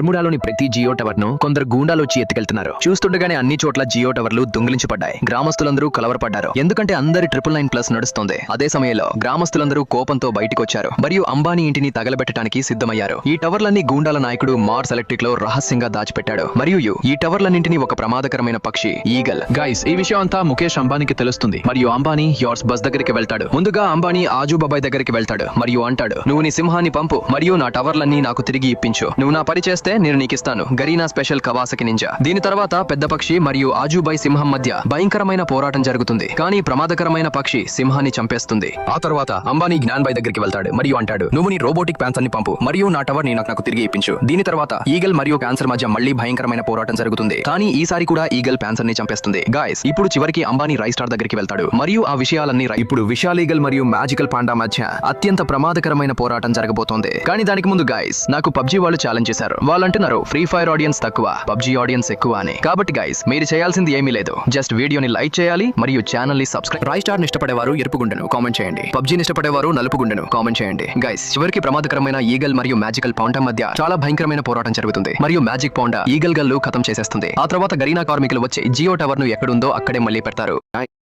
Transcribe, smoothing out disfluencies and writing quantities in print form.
బర్ముడాలోని ప్రతి జియో టవర్ ను కొందరు గూండాలు వచ్చి ఎత్తుకెళ్తున్నారు. చూస్తుండగానే అన్ని చోట్ల జియో టవర్లు దొంగిలించబడ్డాయి. గ్రామస్తులందరూ కలవరపడ్డారు, ఎందుకంటే అందరి 999+ నడుస్తోంది. అదే సమయంలో గ్రామస్తులందరూ కోపంతో బయటికొచ్చారు మరియు అంబానీ ఇంటిని తగలబెట్టడానికి సిద్ధమయ్యారు. ఈ టవర్లన్నీ గూండాల నాయకుడు మార్స్ ఎలక్ట్రిక్ లో రహస్యంగా దాచిపెట్టాడు. మరియు ఈ టవర్లన్నింటినీ ఒక ప్రమాదకరమైన పక్షి ఈగల్. గైస్, ఈ విషయం అంతా ముఖేష్ అంబానీకి తెలుస్తుంది మరియు అంబానీ యోర్స్ బస్ దగ్గరికి వెళ్తాడు. ముందుగా అంబానీ ఆజూబాబాయ్ దగ్గరికి వెళ్తాడు మరియు అంటాడు, నువ్వు నీ సింహాన్ని పంపు మరియు నా టవర్లన్నీ నాకు తిరిగి ఇప్పించు. నువ్వు నా పని చేస్తే నేను నీకిస్తాను గరీనా స్పెషల్ కవాసకి నింజా. దీని తర్వాత పెద్ద పక్షి మరియు ఆజూబాయ్ సింహం మధ్య భయంకరమైన పోరాటం జరుగుతుంది. కానీ ప్రమాదకరమైన పక్షి సింహాన్ని చంపేస్తుంది. ఆ తర్వాత అంబానీ జ్ఞాన్ బాయ్ దగ్గరికి వెళ్తాడు మరియు అంటాడు, నువ్వు నీ రోబోటిక్ ప్యాన్సర్ ని పంపు మరియు నా టవర్ ని నాకు తిరిగి ఇప్పించు. దీని తర్వాత ఈగల్ మరియు క్యాన్సర్ మధ్య మళ్ళీ భయంకరమైన పోరాటం జరుగుతుంది. కానీ ఈసారి కూడా ఈగల్ ప్యాన్సర్ ని చంపేస్తుంది. గాయస్, ఇప్పుడు చివరికి అంబానీ రైస్ స్టార్ దగ్గరికి వెళ్తాడు మరియు ఆ విషయాలన్నీ ఇప్పుడు విశాల్ ఈగల్ మరియు మ్యాజికల్ పాండా మధ్య అత్యంత ప్రమాదకరమైన పోరాటం జరగబోతోంది. కానీ దానికి ముందు గాయస్, నాకు పబ్జీ వాళ్ళు ఛాలెంజ్ చేశారు. వాళ్ళు అంటున్నారు ఫ్రీ ఫైర్ ఆడియన్స్ తక్కువ, పబ్జీ ఆడియన్స్ ఎక్కువ అని. కాబట్టి గైస్, మీరు చేయాల్సింది ఏమీ లేదు, జస్ట్ వీడియోని లైక్ చేయాలి మరియు ఛానల్ ని సబ్స్క్రైబ్. రైస్ స్టార్ ఇష్టపడేవారు ఎరుపు గుండెను కామెంట్ చేయండి, పబ్జీని ఇష్టపడేవారు నలుపు గుండెను కామెంట్ చేయండి. గైస్, చివరికి ప్రమాదకరమైన ఈగల్ మరియు మ్యాజికల్ పాండా మధ్య చాలా భయంకరమైన పోరాటం జరుగుతుంది మరియు మ్యాజిక్ పాండా ఈగల్ గల్లు ఖతం చేసేస్తుంది. ఆ తర్వాత గరీనా కార్మికులు వచ్చి జియో టవర్ ను ఎక్కడుందో అక్కడే మళ్ళీ పెడతారు.